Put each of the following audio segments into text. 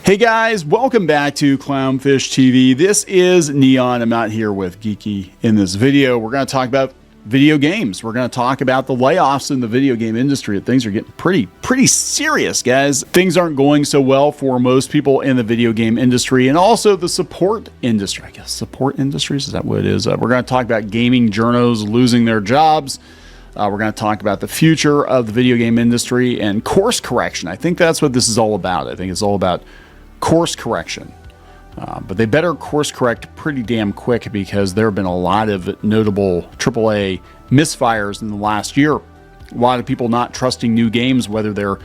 Hey guys, welcome back to Clownfish TV. This is Kneon. I'm not here with Geeky in this video. We're going to talk about video games. We're going to talk about the layoffs in the video game industry. Things are getting pretty serious, guys. Things aren't going so well for most people in the video game industry and also the support industry. I guess support industries, is that what it is? We're going to talk about gaming journos losing their jobs. We're going to talk about the future of the video game industry and course correction. I think that's what this is all about. I think it's all about course correction. But they better course correct pretty damn quick because there have been a lot of notable AAA misfires in the last year. A lot of people not trusting new games, whether they're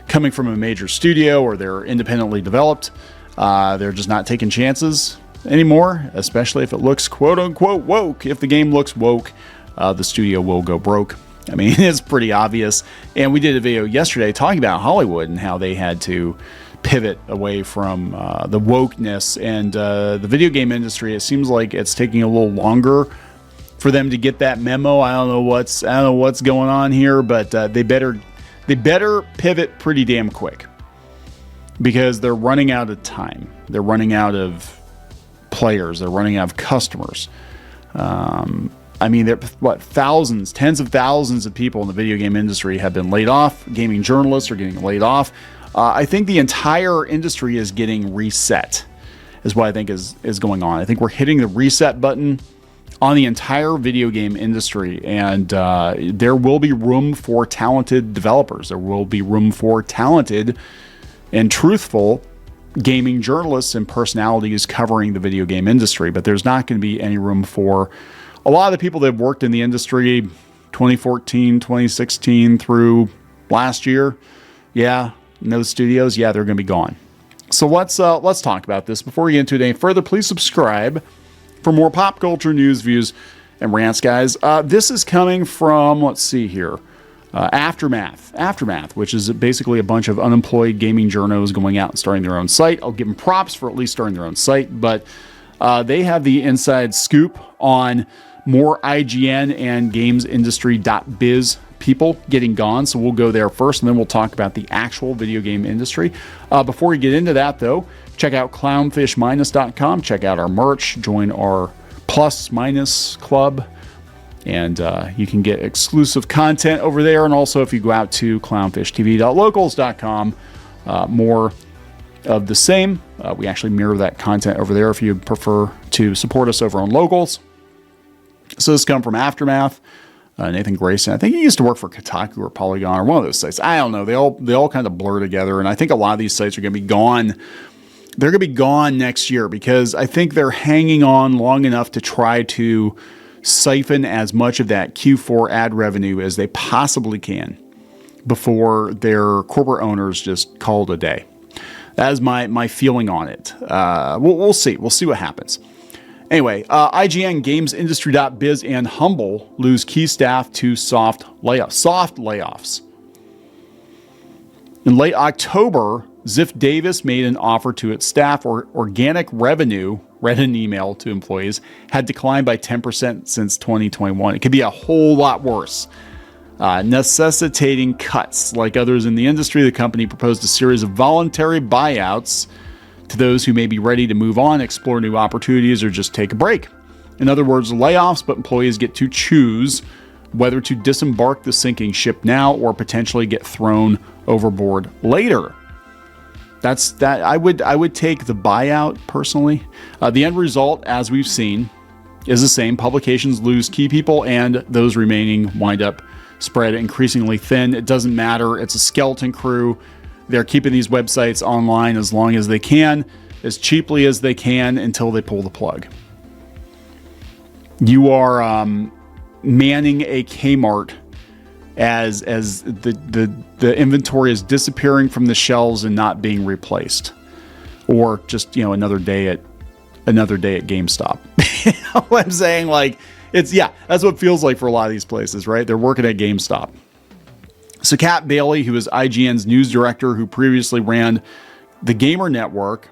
coming from a major studio or they're independently developed. They're just not taking chances anymore, especially if it looks quote unquote woke. If the game looks woke, the studio will go broke. I mean, it's pretty obvious. And we did a video yesterday talking about Hollywood and how they had to pivot away from the wokeness and the video game industry. It seems like it's taking a little longer for them to get that memo. I don't know what's going on here, but they better pivot pretty damn quick because they're running out of time. They're running out of players. They're running out of customers. I mean, thousands, tens of thousands of people in the video game industry have been laid off. Gaming journalists are getting laid off. I think the entire industry is getting reset, is what I think is going on. I think we're hitting the reset button on the entire video game industry, and there will be room for talented developers. There will be room for talented and truthful gaming journalists and personalities covering the video game industry, but there's not going to be any room for a lot of the people that have worked in the industry 2014, 2016 through last year. Yeah. No studios, yeah, they're going to be gone. So let's talk about this. Before we get into it any further, please subscribe for more pop culture news, views, and rants, guys. This is coming from, let's see here, Aftermath, which is basically a bunch of unemployed gaming journos going out and starting their own site. I'll give them props for at least starting their own site, but they have the inside scoop on more IGN and GamesIndustry.biz people getting gone. So we'll go there first, and then we'll talk about the actual video game industry. Before we get into that, though, check out clownfishminus.com. Check out our merch. Join our plus minus club, and you can get exclusive content over there. And also, if you go out to clownfishtv.locals.com, more of the same. We actually mirror that content over there if you prefer to support us over on Locals. So this comes from Aftermath. Nathan Grayson. I think he used to work for Kotaku or Polygon or one of those sites. I don't know. They all kind of blur together, and I think a lot of these sites are going to be gone. They're going to be gone next year because I think they're hanging on long enough to try to siphon as much of that Q4 ad revenue as they possibly can before their corporate owners just call it a day. That is my feeling on it. We'll see. We'll see what happens. Anyway, IGN, GamesIndustry.biz, and Humble lose key staff to soft layoffs. In late October, Ziff Davis made an offer to its staff. Organic revenue, read an email to employees, had declined by 10% since 2021. It could be a whole lot worse. Necessitating cuts. Like others in the industry, the company proposed a series of voluntary buyouts to those who may be ready to move on, explore new opportunities, or just take a break. In other words, layoffs, but employees get to choose whether to disembark the sinking ship now or potentially get thrown overboard later. That's that. I would take the buyout personally. The end result, as we've seen, is the same. Publications lose key people, and those remaining wind up spread increasingly thin. It doesn't matter. It's a skeleton crew. They're keeping these websites online as long as they can, as cheaply as they can, until they pull the plug. You are manning a Kmart as the inventory is disappearing from the shelves and not being replaced, or just another day at GameStop. You know what I'm saying? Like that's what it feels like for a lot of these places, right? They're working at GameStop. So Kat Bailey, who is IGN's news director, who previously ran the Gamer Network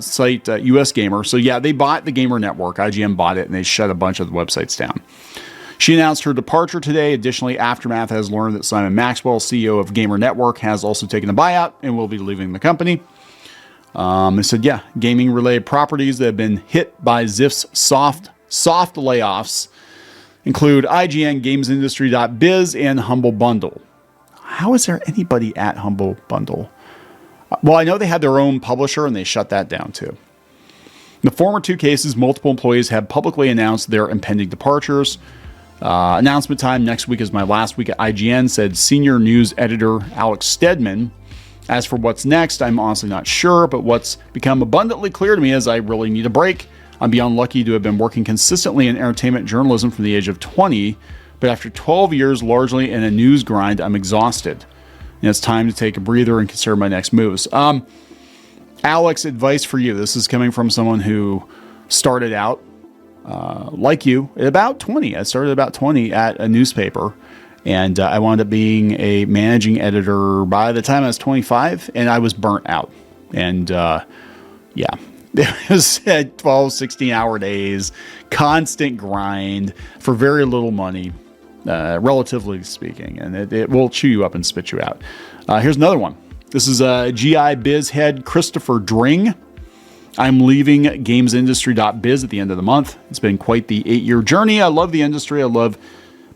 site, US Gamer. So yeah, they bought the Gamer Network. IGN bought it, and they shut a bunch of the websites down. She announced her departure today. Additionally, Aftermath has learned that Simon Maxwell, CEO of Gamer Network, has also taken a buyout and will be leaving the company. It said, yeah, gaming-related properties that have been hit by Ziff's soft layoffs include IGN, GamesIndustry.biz, and Humble Bundle. How is there anybody at Humble Bundle? Well, I know they had their own publisher, and they shut that down too. In the former two cases, multiple employees have publicly announced their impending departures. Announcement time next week is my last week at IGN, said senior news editor Alex Stedman. As for what's next, I'm honestly not sure, but what's become abundantly clear to me is I really need a break. I'm beyond lucky to have been working consistently in entertainment journalism from the age of 20, but after 12 years largely in a news grind, I'm exhausted. And it's time to take a breather and consider my next moves. Alex, advice for you. This is coming from someone who started out like you at about 20. I started about 20 at a newspaper, and I wound up being a managing editor by the time I was 25, and I was burnt out. And yeah, it was 12, 16-hour days, constant grind for very little money, relatively speaking, and it will chew you up and spit you out. Here's another one. This is GI Biz head Christopher Dring. I'm leaving GamesIndustry.biz at the end of the month. It's been quite the 8-year journey. I love the industry. I love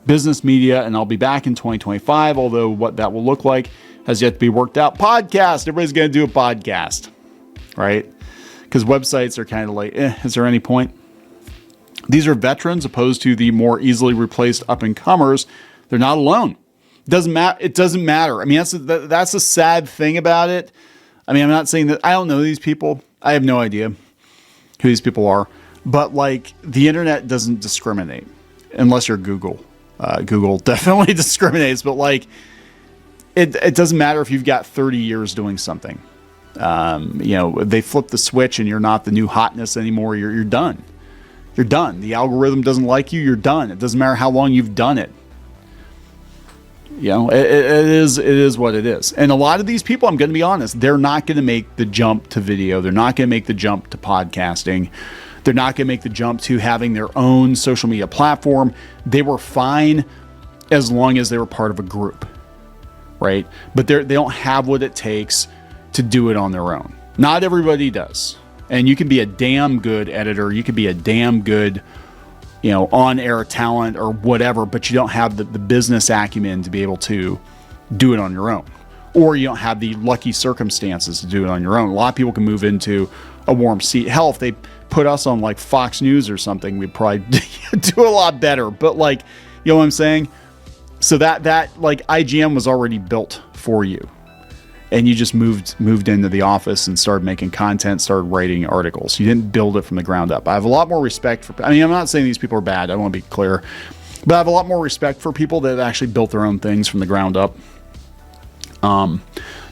business media, and I'll be back in 2025, although what that will look like has yet to be worked out. Podcast. Everybody's going to do a podcast, right? Because websites are kind of like, is there any point? These are veterans opposed to the more easily replaced up-and-comers. They're not alone. It doesn't matter. I mean, that's a sad thing about it. I mean, I'm not saying that I don't know these people. I have no idea who these people are. But, like, the internet doesn't discriminate unless you're Google. Google definitely discriminates. But, like, it doesn't matter if you've got 30 years doing something. They flip the switch and you're not the new hotness anymore. You're done. You're done. The algorithm doesn't like you. You're done. It doesn't matter how long you've done it. It is what it is. And a lot of these people, I'm going to be honest, they're not going to make the jump to video. They're not going to make the jump to podcasting. They're not going to make the jump to having their own social media platform. They were fine as long as they were part of a group, right? But they don't have what it takes to do it on their own. Not everybody does. And you can be a damn good editor. You can be a damn good on-air talent or whatever, but you don't have the business acumen to be able to do it on your own. Or you don't have the lucky circumstances to do it on your own. A lot of people can move into a warm seat. Hell, if they put us on like Fox News or something, we'd probably do a lot better. But like, you know what I'm saying? So that like IGN was already built for you. And you just moved into the office and started making content, started writing articles. You didn't build it from the ground up. I have a lot more respect for, I'm not saying these people are bad. I want to be clear. But I have a lot more respect for people that actually built their own things from the ground up.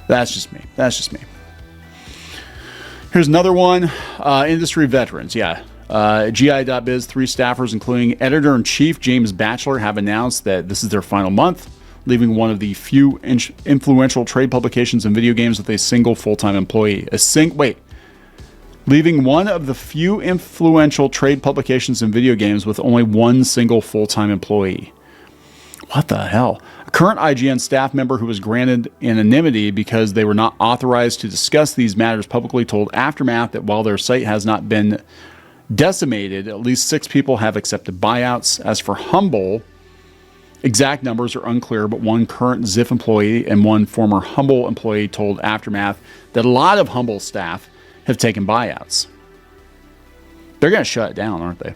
That's just me. Here's another one. Industry veterans. Yeah. GI.biz, 3 staffers, including editor-in-chief James Batchelor, have announced that this is their final month, leaving one of the few influential trade publications in video games with a single full-time employee. Leaving one of the few influential trade publications in video games with only one single full-time employee. What the hell? A current IGN staff member who was granted anonymity because they were not authorized to discuss these matters publicly told Aftermath that while their site has not been decimated, at least 6 people have accepted buyouts. As for Humble, exact numbers are unclear, but one current Ziff employee and one former Humble employee told Aftermath that a lot of Humble staff have taken buyouts. They're going to shut it down, aren't they?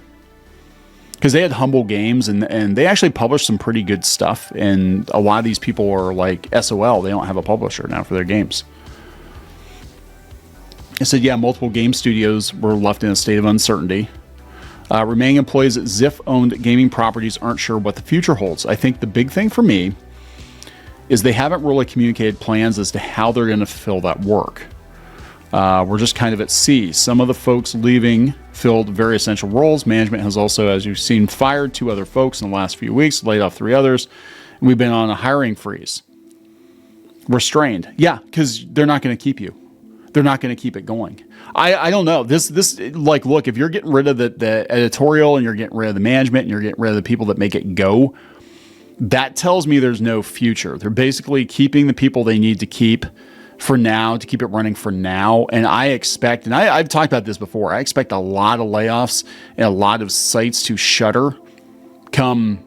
Because they had Humble Games, and they actually published some pretty good stuff, and a lot of these people are like SOL. They don't have a publisher now for their games. It said, yeah, multiple game studios were left in a state of uncertainty. Remaining employees at Ziff-owned gaming properties aren't sure what the future holds. I think the big thing for me is they haven't really communicated plans as to how they're going to fulfill that work. We're just kind of at sea. Some of the folks leaving filled very essential roles. Management has also, as you've seen, fired 2 other folks in the last few weeks, laid off 3 others, and we've been on a hiring freeze. We're strained. Yeah, because they're not going to keep you. They're not going to keep it going. I don't know. This like, look, if you're getting rid of the editorial and you're getting rid of the management and you're getting rid of the people that make it go, that tells me there's no future. They're basically keeping the people they need to keep for now, to keep it running for now. And I expect, and I've talked about this before, I expect a lot of layoffs and a lot of sites to shutter come,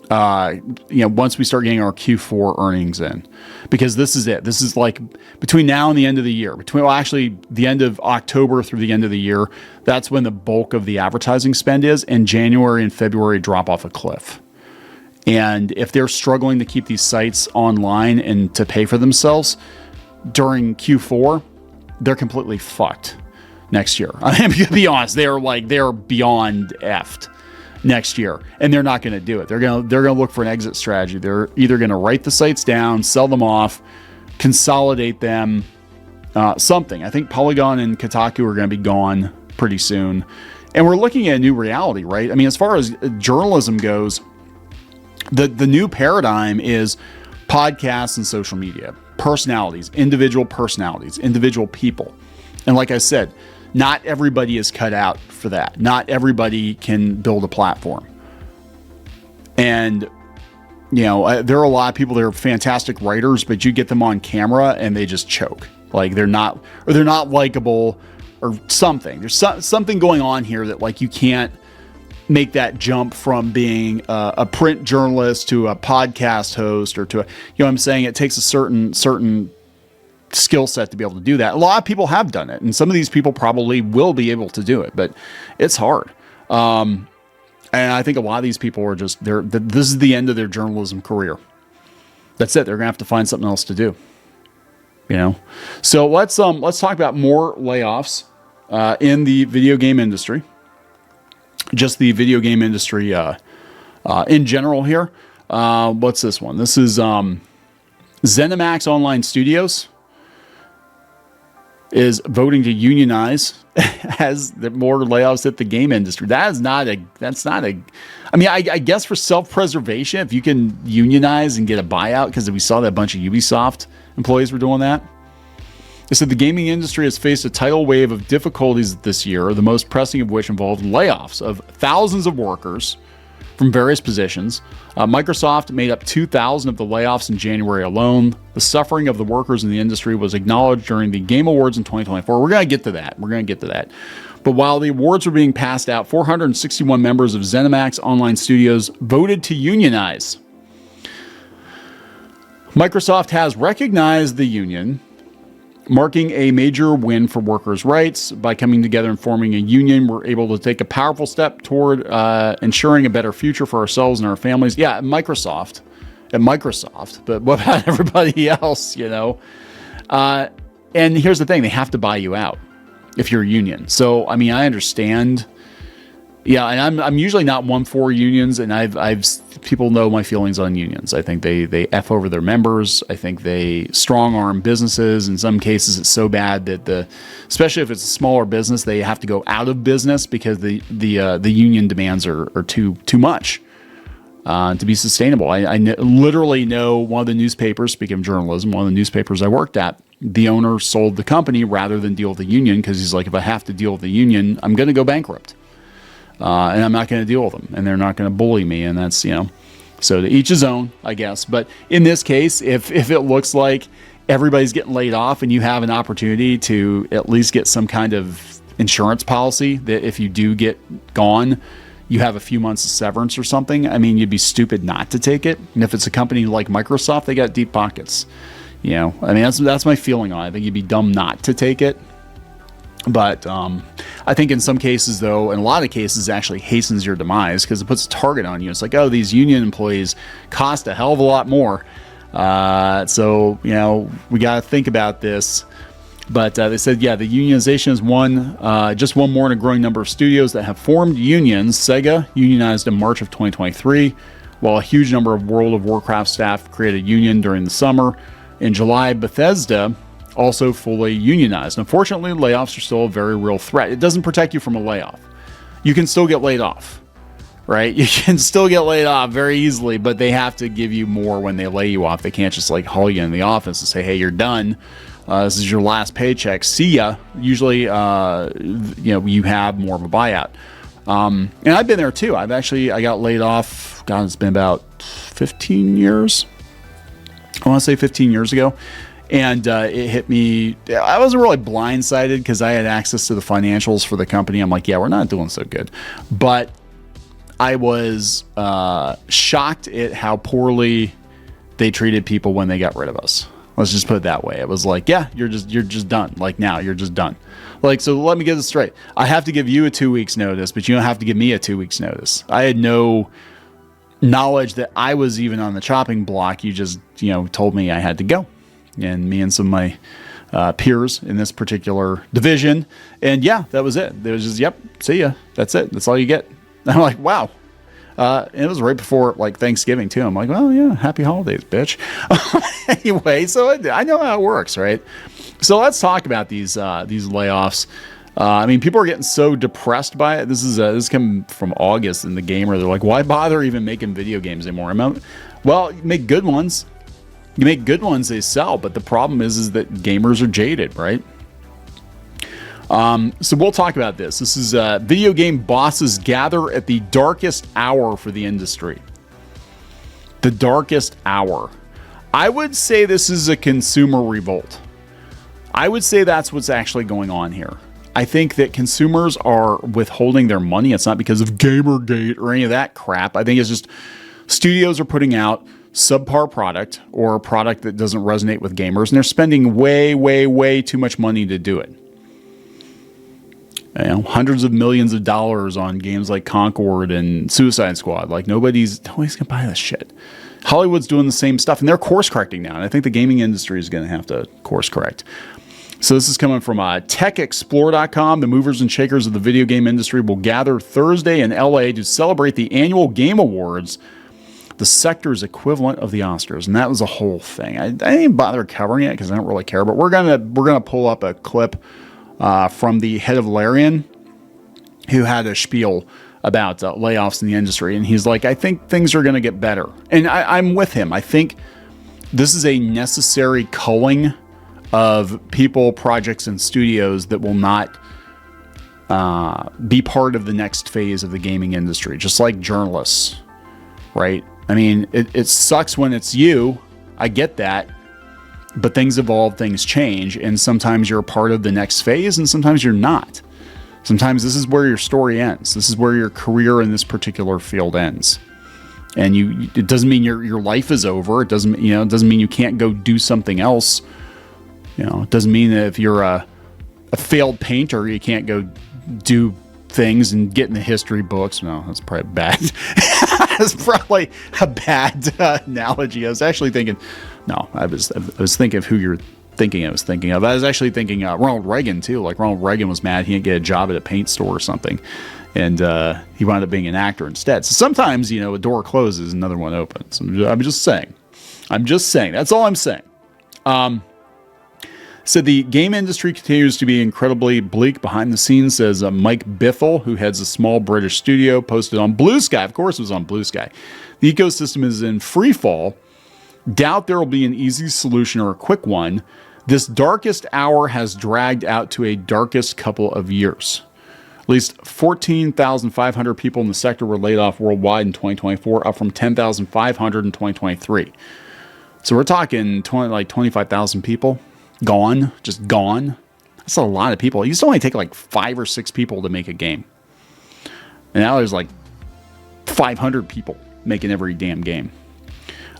once we start getting our Q4 earnings in, because this is it. This is like between now and the end of the year, actually the end of October through the end of the year. That's when the bulk of the advertising spend is, and January and February drop off a cliff. And if they're struggling to keep these sites online and to pay for themselves during Q4, they're completely fucked next year. I mean, to be honest, they're beyond effed next year, and they're not going to do it. They're going to look for an exit strategy. They're either going to write the sites down, sell them off, consolidate them, something. I think Polygon and Kotaku are going to be gone pretty soon, and we're looking at a new reality, right? I mean, as far as journalism goes, the new paradigm is podcasts and social media, personalities, individual people, and like I said, not everybody is cut out for that. Not everybody can build a platform. And, there are a lot of people that are fantastic writers, but you get them on camera and they just choke. Like they're not likable or something. There's something going on here that you can't make that jump from being a print journalist to a podcast host or to what I'm saying? It takes a certain skill set to be able to do that. A lot of people have done it, and some of these people probably will be able to do it, but it's hard. And I think a lot of these people are just this is the end of their journalism career. That's it. They're gonna have to find something else to do. So let's talk about more layoffs in the video game industry. Just the video game industry in general here. What's this one? This is ZeniMax Online Studios is voting to unionize as the more layoffs at the game industry. I mean, I guess for self-preservation, if you can unionize and get a buyout, because we saw that a bunch of Ubisoft employees were doing that. They said the gaming industry has faced a tidal wave of difficulties this year, the most pressing of which involved layoffs of thousands of workers from various positions. Microsoft made up 2,000 of the layoffs in January alone. The suffering of the workers in the industry was acknowledged during the Game Awards in 2024. We're going to get to that. But while the awards were being passed out, 461 members of ZeniMax Online Studios voted to unionize. Microsoft has recognized the union, marking a major win for workers' rights. By coming together and forming a union, we're able to take a powerful step toward ensuring a better future for ourselves and our families. Yeah, at Microsoft, but what about everybody else, And here's the thing, they have to buy you out if you're a union. So, I mean, I understand. Yeah, and I'm usually not one for unions, and I've people know my feelings on unions. I think they F over their members. I think they strong arm businesses. In some cases, it's so bad that especially if it's a smaller business, they have to go out of business because the union demands are too much to be sustainable. I literally know one of the newspapers, speaking of journalism, one of the newspapers I worked at, the owner sold the company rather than deal with the union, because he's like, if I have to deal with the union, I'm going to go bankrupt. And I'm not going to deal with them, and they're not going to bully me. And that's, so to each his own, I guess. But in this case, if it looks like everybody's getting laid off and you have an opportunity to at least get some kind of insurance policy that if you do get gone, you have a few months of severance or something, I mean, you'd be stupid not to take it. And if it's a company like Microsoft, they got deep pockets. I mean, that's my feeling on it. I think you'd be dumb not to take it. But I think in some cases, though, in a lot of cases, it actually hastens your demise because it puts a target on you. It's like, oh, these union employees cost a hell of a lot more. So, we got to think about this. But they said, yeah, the unionization is just one more in a growing number of studios that have formed unions. Sega unionized in March of 2023, while a huge number of World of Warcraft staff created a union during the summer. In July, Bethesda also fully unionized. Unfortunately, layoffs are still a very real threat. It doesn't protect you from a layoff. You can still get laid off, right? You can still get laid off very easily, but they have to give you more when they lay you off. They can't just haul you in the office and say, hey, you're done. This is your last paycheck. See ya. Usually, you have more of a buyout. And I've been there too. I got laid off. God, it's been about 15 years. I want to say 15 years ago. And it hit me. I wasn't really blindsided because I had access to the financials for the company. I'm like, yeah, we're not doing so good. But I was shocked at how poorly they treated people when they got rid of us. Let's just put it that way. It was like, yeah, you're just done. Like, now you're just done. Like, so let me get this straight. I have to give you a 2 weeks notice, but you don't have to give me a 2 weeks notice. I had no knowledge that I was even on the chopping block. You just, told me I had to go. And me and some of my peers in this particular division. And yeah, that was it. It was just, yep, see ya. That's it. That's all you get. And I'm like, wow. And it was right before like Thanksgiving too. I'm like, well, yeah, happy holidays, bitch. Anyway, so I know how it works, right? So let's talk about these layoffs. I mean, people are getting so depressed by it. This came from August in the Gamer. They're like, why bother even making video games anymore? Well, you make good ones. You make good ones, they sell. But the problem is that gamers are jaded, right? So we'll talk about this. This is video game bosses gather at the darkest hour for the industry. The darkest hour. I would say this is a consumer revolt. I would say that's what's actually going on here. I think that consumers are withholding their money. It's not because of Gamergate or any of that crap. I think it's just studios are putting out subpar product or a product that doesn't resonate with gamers, and they're spending way, way, way too much money to do it. Hundreds of millions of dollars on games like Concord and Suicide Squad. Like nobody's gonna buy this shit. Hollywood's doing the same stuff, and they're course correcting now. And I think the gaming industry is going to have to course correct. So this is coming from TechExplore.com. The movers and shakers of the video game industry will gather Thursday in LA to celebrate the annual Game Awards, the sector's equivalent of the Oscars. And that was a whole thing. I didn't even bother covering it because I don't really care. But we're gonna pull up a clip from the head of Larian, who had a spiel about layoffs in the industry. And he's like, I think things are going to get better. And I'm with him. I think this is a necessary culling of people, projects, and studios that will not be part of the next phase of the gaming industry, just like journalists, right? I mean, it sucks when it's you. I get that. But things evolve, things change, and sometimes you're a part of the next phase, and sometimes you're not. Sometimes this is where your story ends. This is where your career in this particular field ends. And it doesn't mean your life is over. It doesn't mean you can't go do something else. It doesn't mean that if you're a failed painter, you can't go do things and get in the history books. No, that's probably bad. That's probably a bad analogy. I was actually thinking, no, I was thinking of who you're thinking I was thinking of. I was actually thinking Ronald Reagan too. Like Ronald Reagan was mad he didn't get a job at a paint store or something, and he wound up being an actor instead. So sometimes a door closes, another one opens. I'm just saying. That's all I'm saying. So the game industry continues to be incredibly bleak behind the scenes, says Mike Biffle, who heads a small British studio, posted on Blue Sky. Of course it was on Blue Sky. The ecosystem is in free fall. Doubt there will be an easy solution or a quick one. This darkest hour has dragged out to a darkest couple of years. At least 14,500 people in the sector were laid off worldwide in 2024, up from 10,500 in 2023. So we're talking 25,000 people gone, just gone. That's a lot of people. It used to only take like 5 or 6 people to make a game. And now there's like 500 people making every damn game.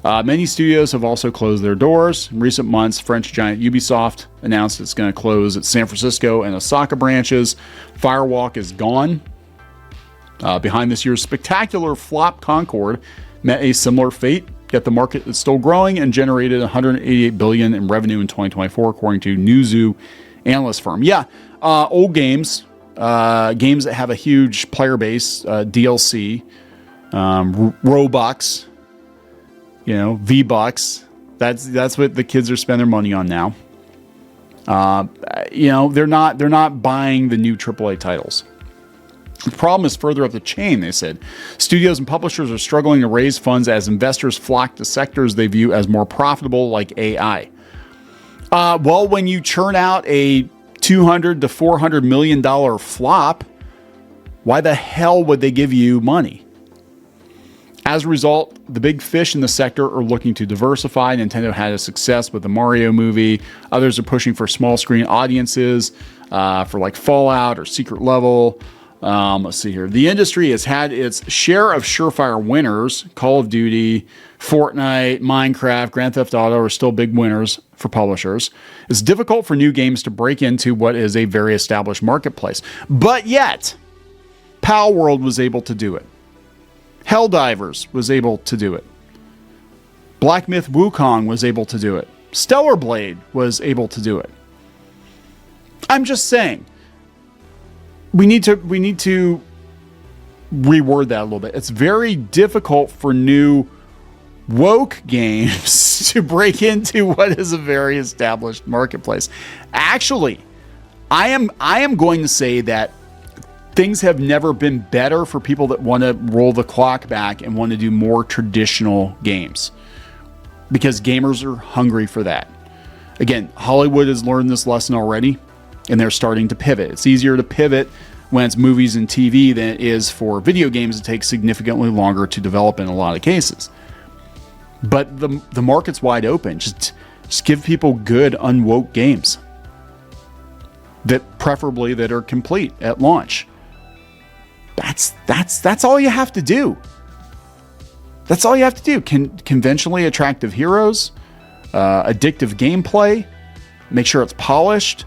Many studios have also closed their doors. In recent months, French giant Ubisoft announced it's going to close its San Francisco and Osaka branches. Firewalk is gone. Behind this year's spectacular flop, Concord met a similar fate, yet the market is still growing and generated $188 billion in revenue in 2024, according to Newzoo analyst firm. Yeah, old games, games that have a huge player base, DLC, Robux, V-Bucks. That's what the kids are spending their money on now. They're not buying the new AAA titles. The problem is further up the chain, they said. Studios and publishers are struggling to raise funds as investors flock to sectors they view as more profitable, like AI. Well, when you churn out a $200 to $400 million flop, why the hell would they give you money? As a result, the big fish in the sector are looking to diversify. Nintendo had a success with the Mario movie. Others are pushing for small screen audiences for like Fallout or Secret Level. Let's see here. The industry has had its share of surefire winners. Call of Duty, Fortnite, Minecraft, Grand Theft Auto are still big winners for publishers. It's difficult for new games to break into what is a very established marketplace. But yet, Pal World was able to do it. Helldivers was able to do it. Black Myth Wukong was able to do it. Stellar Blade was able to do it. I'm just saying, we need to reword that a little bit. It's very difficult for new woke games to break into what is a very established marketplace. Actually, I am going to say that things have never been better for people that want to roll the clock back and want to do more traditional games, because gamers are hungry for that. Again, Hollywood has learned this lesson already, and they're starting to pivot. It's easier to pivot when it's movies and TV than it is for video games that take significantly longer to develop in a lot of cases. But the market's wide open. Just give people good unwoke games that preferably that are complete at launch. That's all you have to do. That's all you have to do. Conventionally attractive heroes, addictive gameplay, make sure it's polished.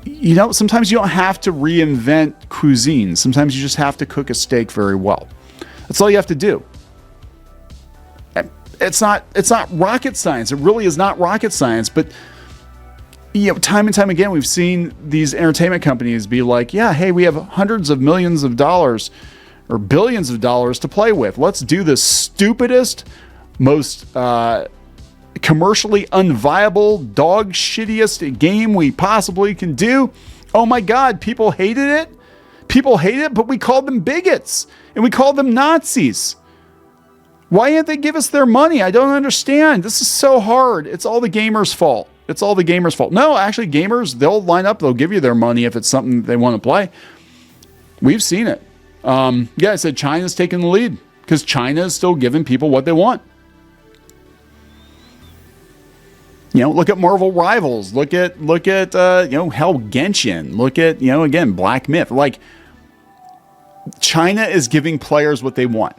You know, sometimes you don't have to reinvent cuisine. Sometimes you just have to cook a steak very well. That's all you have to do. It's not rocket science. It really is not rocket science, but you know, time and time again, we've seen these entertainment companies be like, yeah, hey, we have hundreds of millions of dollars or billions of dollars to play with. Let's do the stupidest, most commercially unviable, dog shittiest game we possibly can do. Oh my God, people hated it. People hate it, but we called them bigots and we called them Nazis. Why didn't they give us their money? I don't understand. This is so hard. It's all the gamers' fault. It's all the gamers' fault. No, actually, gamers, they'll line up. They'll give you their money if it's something they want to play. We've seen it. Yeah, I said China's taking the lead because China is still giving people what they want. You know, look at Marvel Rivals. Look at hell, Genshin. Look at, again, Black Myth. Like, China is giving players what they want.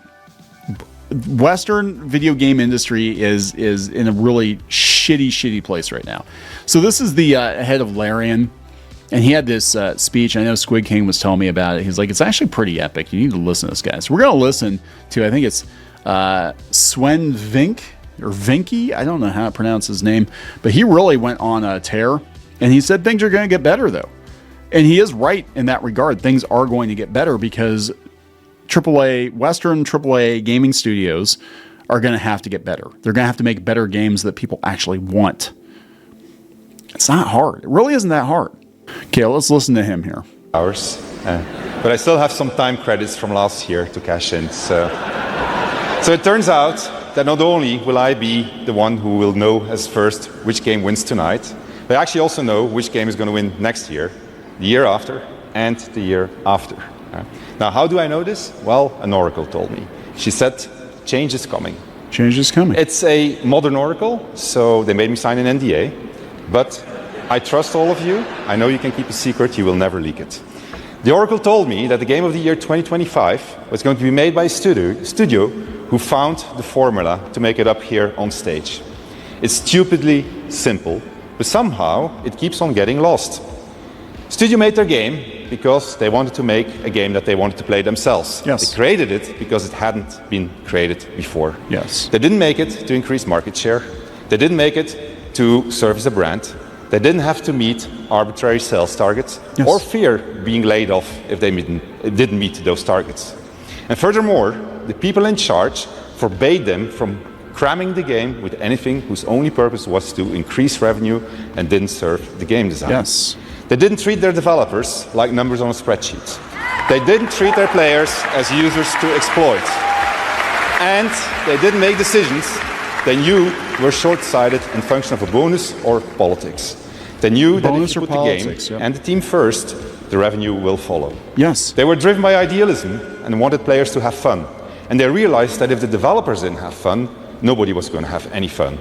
Western video game industry is in a really shitty place right now. So this is the head of Larian, and he had this speech. I know Squid King was telling me about it. He's like, it's actually pretty epic. You need to listen to this guy. So we're going to listen to, I think it's Sven Vink or Vinky. I don't know how to pronounce his name, but he really went on a tear, and he said things are going to get better though. And he is right in that regard. Things are going to get better because Western AAA gaming studios are going to have to get better. They're going to have to make better games that people actually want. It's not hard. It really isn't that hard. Okay, let's listen to him here. Hours, but I still have some time credits from last year to cash in. So it turns out that not only will I be the one who will know as first which game wins tonight, but I actually also know which game is going to win next year, the year after, and the year after. Now, how do I know this? Well, an oracle told me. She said, change is coming. Change is coming. It's a modern oracle, so they made me sign an NDA. But I trust all of you. I know you can keep a secret. You will never leak it. The oracle told me that the game of the year 2025 was going to be made by a studio who found the formula to make it up here on stage. It's stupidly simple, but somehow it keeps on getting lost. Studio made their game because they wanted to make a game that they wanted to play themselves. Yes. They created it because it hadn't been created before. Yes. They didn't make it to increase market share. They didn't make it to serve as a brand. They didn't have to meet arbitrary sales targets or fear being laid off if they didn't meet those targets. And furthermore, the people in charge forbade them from cramming the game with anything whose only purpose was to increase revenue and didn't serve the game design. Yes. They didn't treat their developers like numbers on a spreadsheet. They didn't treat their players as users to exploit. And they didn't make decisions they knew were short-sighted in function of a bonus or politics. They knew that if you put the game and the team first, the revenue will follow. Yes. They were driven by idealism and wanted players to have fun. And they realized that if the developers didn't have fun, nobody was going to have any fun.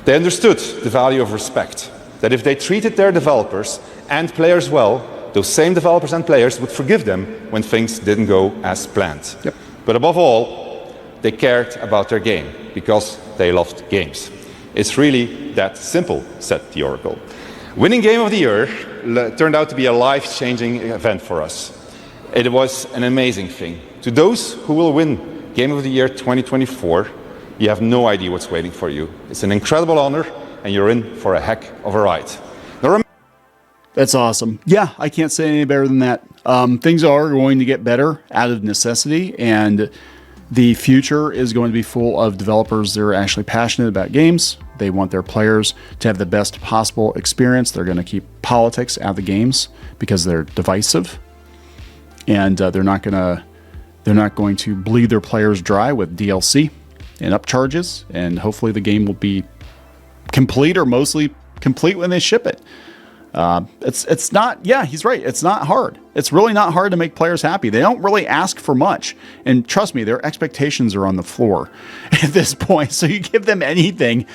They understood the value of respect, that if they treated their developers and players well, those same developers and players would forgive them when things didn't go as planned. Yep. But above all, they cared about their game because they loved games. It's really that simple, said the Oracle. Winning Game of the Year turned out to be a life-changing event for us. It was an amazing thing. To those who will win Game of the Year 2024, you have no idea what's waiting for you. It's an incredible honor, and you're in for a heck of a ride. That's awesome. Yeah, I can't say any better than that. Things are going to get better out of necessity, and the future is going to be full of developers that are actually passionate about games. They want their players to have the best possible experience. They're going to keep politics out of the games because they're divisive, and they're not going to bleed their players dry with DLC and upcharges. And hopefully, the game will be complete or mostly complete when they ship it. It's not, yeah, he's right. It's not hard. It's really not hard to make players happy. They don't really ask for much. And trust me, their expectations are on the floor at this point. So you give them anything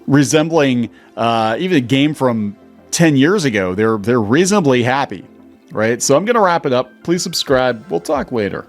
resembling even a game from 10 years ago, they're reasonably happy, right? So I'm going to wrap it up. Please subscribe. We'll talk later.